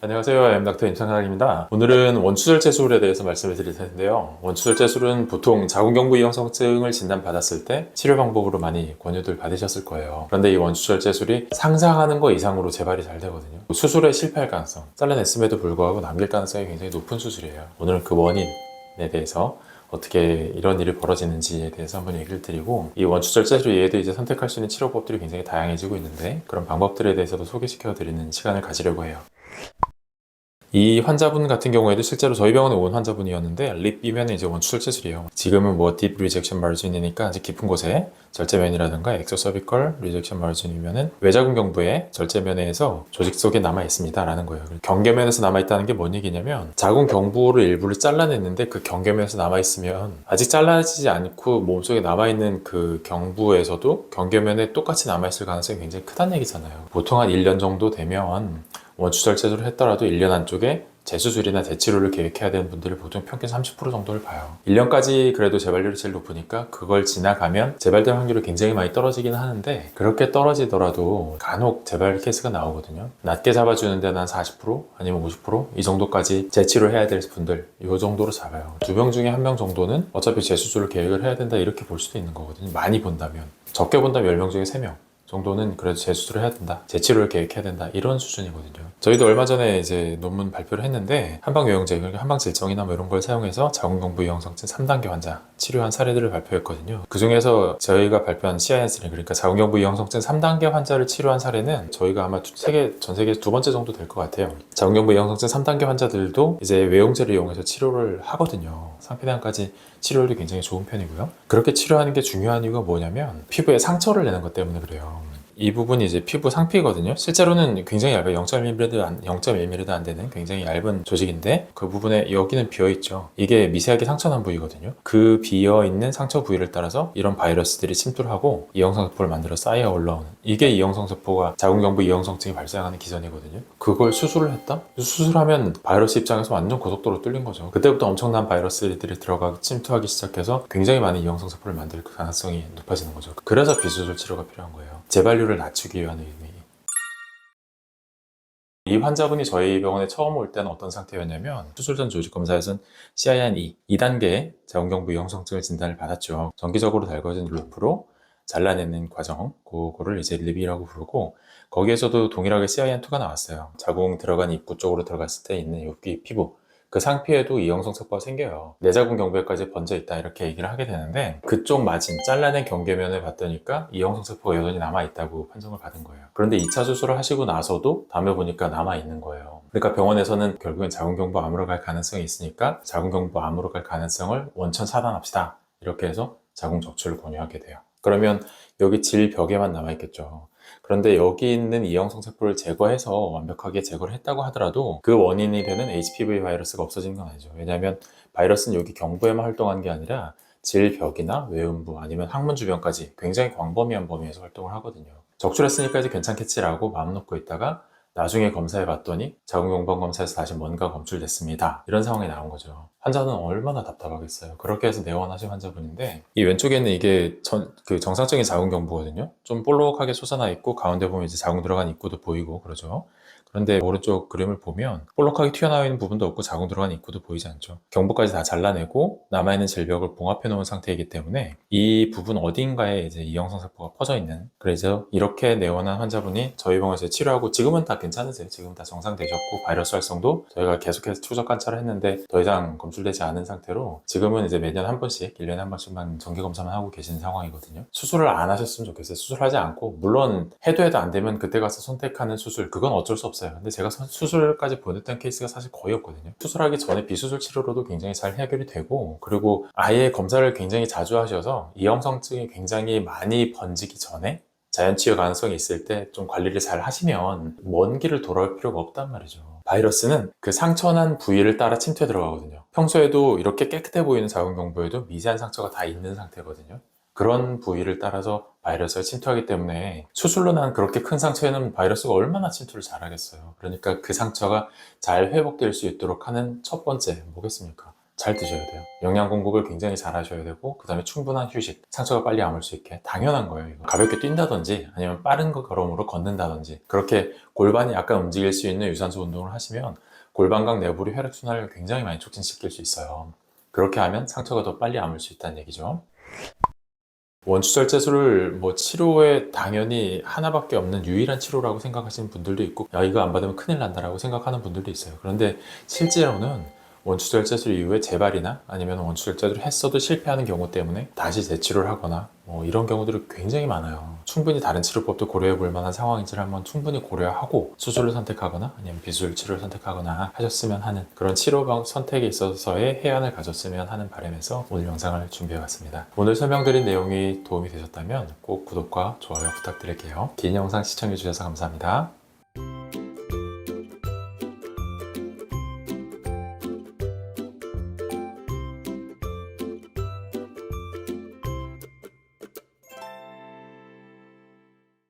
안녕하세요. 엠닥터 임상학입니다. 오늘은 원추절제술에 대해서 말씀을 드릴 텐데요. 원추절제술은 보통 자궁경부 이형성증을 진단받았을 때 치료 방법으로 많이 권유들 받으셨을 거예요. 그런데 이 원추절제술이 상상하는 것 이상으로 재발이 잘 되거든요. 수술에 실패할 가능성, 잘라냈음에도 불구하고 남길 가능성이 굉장히 높은 수술이에요. 오늘은 그 원인에 대해서 어떻게 이런 일이 벌어지는지에 대해서 한번 얘기를 드리고, 이 원추절제술 이외에도 이제 선택할 수 있는 치료법들이 굉장히 다양해지고 있는데, 그런 방법들에 대해서도 소개시켜 드리는 시간을 가지려고 해요. 이 환자분 같은 경우에도 실제로 저희 병원에 온 환자분이었는데, 립이면 이제 원추절제술이에요. 지금은 뭐 딥 리젝션 마르진이니까 아주 깊은 곳에 절제면이라든가 엑소서비컬 리젝션 마르진이면은 외자궁경부의 절제면에서 조직 속에 남아 있습니다 라는 거예요. 경계면에서 남아 있다는 게 뭔 얘기냐면, 자궁경부를 일부를 잘라냈는데 그 경계면에서 남아 있으면 아직 잘라지지 않고 몸속에 남아 있는 그 경부에서도 경계면에 똑같이 남아 있을 가능성이 굉장히 크다는 얘기잖아요. 보통 한 1년 정도 되면 원추절제술을 했더라도 1년 안쪽에 재수술이나 재치료를 계획해야 되는 분들을 보통 평균 30% 정도를 봐요. 1년까지 그래도 재발률이 제일 높으니까 그걸 지나가면 재발될 확률이 굉장히 많이 떨어지긴 하는데, 그렇게 떨어지더라도 간혹 재발 케이스가 나오거든요. 낮게 잡아주는 데는 한 40% 아니면 50%이 정도까지 재치료를 해야 될 분들, 이 정도로 잡아요. 2명 중에 1명 정도는 어차피 재수술을 계획을 해야 된다 이렇게 볼 수도 있는 거거든요. 많이 본다면. 적게 본다면 10명 중에 3명 정도는 그래도 재수술을 해야 된다, 재치료를 계획해야 된다, 이런 수준이거든요. 저희도 얼마 전에 이제 논문 발표를 했는데, 한방요양제, 그러니까 한방질정이나 뭐 이런 걸 사용해서 자궁경부 이형성증 3단계 환자 치료한 사례들을 발표했거든요. 그 중에서 저희가 발표한 CINS는, 그러니까 자궁경부 이형성증 3단계 환자를 치료한 사례는 저희가 아마 전 세계에서 2번째 정도 될 것 같아요. 자궁경부 이형성증 3단계 환자들도 이제 외용제를 이용해서 치료를 하거든요. 상피낭까지 치료율이 굉장히 좋은 편이고요. 그렇게 치료하는 게 중요한 이유가 뭐냐면, 피부에 상처를 내는 것 때문에 그래요. 이 부분이 이제 피부 상피거든요. 실제로는 굉장히 얇아요. 0.1mm도 안 되는 굉장히 얇은 조직인데, 그 부분에 여기는 비어있죠. 이게 미세하게 상처난 부위거든요. 그 비어있는 상처 부위를 따라서 이런 바이러스들이 침투를 하고 이형성세포를 만들어 쌓여 올라오는, 이게 이형성세포가 자궁경부 이형성증이 발생하는 기전이거든요. 그걸 수술을 했다? 수술하면 바이러스 입장에서 완전 고속도로 뚫린 거죠. 그때부터 엄청난 바이러스들이 들어가기 침투하기 시작해서 굉장히 많은 이형성세포를 만들 가능성이 높아지는 거죠. 그래서 비수술 치료가 필요한 거예요. 재발률을 낮추기 위한 의미. 이 환자분이 저희 병원에 처음 올 때는 어떤 상태였냐면, 수술 전 조직 검사에서는 CIN2, 2단계 자궁경부 이형성증을 진단을 받았죠. 정기적으로 달궈진 루프로 잘라내는 과정, 그거를 이제 립이라고 부르고, 거기에서도 동일하게 CIN2가 나왔어요. 자궁 들어간 입구 쪽으로 들어갔을 때 있는 여기 피부, 그 상피에도 이형성세포가 생겨요. 내자궁 경부에까지 번져 있다 이렇게 얘기를 하게 되는데, 그쪽 마진 잘라낸 경계면을 봤더니까 이형성세포가 여전히 남아있다고 판정을 받은 거예요. 그런데 2차 수술을 하시고 나서도 다음에 보니까 남아있는 거예요. 그러니까 병원에서는 결국엔 자궁경부 암으로 갈 가능성이 있으니까 자궁경부 암으로 갈 가능성을 원천 차단합시다, 이렇게 해서 자궁 적출을 권유하게 돼요. 그러면 여기 질벽에만 남아있겠죠. 그런데 여기 있는 이형성세포를 제거해서 완벽하게 제거를 했다고 하더라도 그 원인이 되는 HPV 바이러스가 없어지는 건 아니죠. 왜냐하면 바이러스는 여기 경부에만 활동한 게 아니라 질벽이나 외음부 아니면 항문 주변까지 굉장히 광범위한 범위에서 활동을 하거든요. 적출했으니까 이제 괜찮겠지라고 마음 놓고 있다가 나중에 검사해 봤더니 자궁경부암 검사에서 다시 뭔가 검출됐습니다, 이런 상황이 나온 거죠. 환자는 얼마나 답답하겠어요. 그렇게 해서 내원하신 환자분인데, 이 왼쪽에는 이게 정상적인 자궁경부거든요. 좀 볼록하게 솟아나 있고 가운데 보면 이제 자궁 들어간 입구도 보이고 그러죠. 그런데 오른쪽 그림을 보면 볼록하게 튀어나와 있는 부분도 없고 자궁 들어간 입구도 보이지 않죠. 경부까지 다 잘라내고 남아있는 질벽을 봉합해 놓은 상태이기 때문에 이 부분 어딘가에 이제 이형성세포가 퍼져 있는, 그래서 이렇게 내원한 환자분이 저희 병원에서 치료하고 지금은 다 괜찮으세요. 지금 다 정상되셨고 바이러스 활성도 저희가 계속해서 추적 관찰을 했는데 더 이상 검출되지 않은 상태로 지금은 이제 매년 한 번씩, 1년에 한 번씩만 정기검사만 하고 계시는 상황이거든요. 수술을 안 하셨으면 좋겠어요. 수술하지 않고, 물론 해도 안 되면 그때 가서 선택하는 수술, 그건 어쩔 수 없어요. 근데 제가 수술까지 보냈던 케이스가 사실 거의 없거든요. 수술하기 전에 비수술 치료로도 굉장히 잘 해결이 되고, 그리고 아예 검사를 굉장히 자주 하셔서 이형성증이 굉장히 많이 번지기 전에 자연 치유 가능성이 있을 때 좀 관리를 잘 하시면 먼 길을 돌아올 필요가 없단 말이죠. 바이러스는 그 상처난 부위를 따라 침투해 들어가거든요. 평소에도 이렇게 깨끗해 보이는 자궁경부에도 미세한 상처가 다 있는 상태거든요. 그런 부위를 따라서 바이러스가 침투하기 때문에 수술로 난 그렇게 큰 상처에는 바이러스가 얼마나 침투를 잘하겠어요. 그러니까 그 상처가 잘 회복될 수 있도록 하는 첫 번째 뭐겠습니까? 잘 드셔야 돼요. 영양 공급을 굉장히 잘 하셔야 되고, 그 다음에 충분한 휴식, 상처가 빨리 아물 수 있게. 당연한 거예요, 이거. 가볍게 뛴다든지 아니면 빠른 걸음으로 걷는다든지, 그렇게 골반이 약간 움직일 수 있는 유산소 운동을 하시면 골반각 내부리 혈액순환을 굉장히 많이 촉진시킬 수 있어요. 그렇게 하면 상처가 더 빨리 아물 수 있다는 얘기죠. 원추절제술을 치료에 당연히 하나밖에 없는 유일한 치료라고 생각하시는 분들도 있고, 야, 이거 안 받으면 큰일 난다라고 생각하는 분들도 있어요. 그런데 실제로는 원추절제술 이후에 재발이나 아니면 원추절제를 했어도 실패하는 경우 때문에 다시 재치료를 하거나 이런 경우들이 굉장히 많아요. 충분히 다른 치료법도 고려해 볼 만한 상황인지를 한번 충분히 고려하고 수술을 선택하거나 아니면 비술 치료를 선택하거나 하셨으면 하는, 그런 치료 선택에 있어서의 해안을 가졌으면 하는 바람에서 오늘 영상을 준비해 봤습니다. 오늘 설명드린 내용이 도움이 되셨다면 꼭 구독과 좋아요 부탁드릴게요. 긴 영상 시청해 주셔서 감사합니다.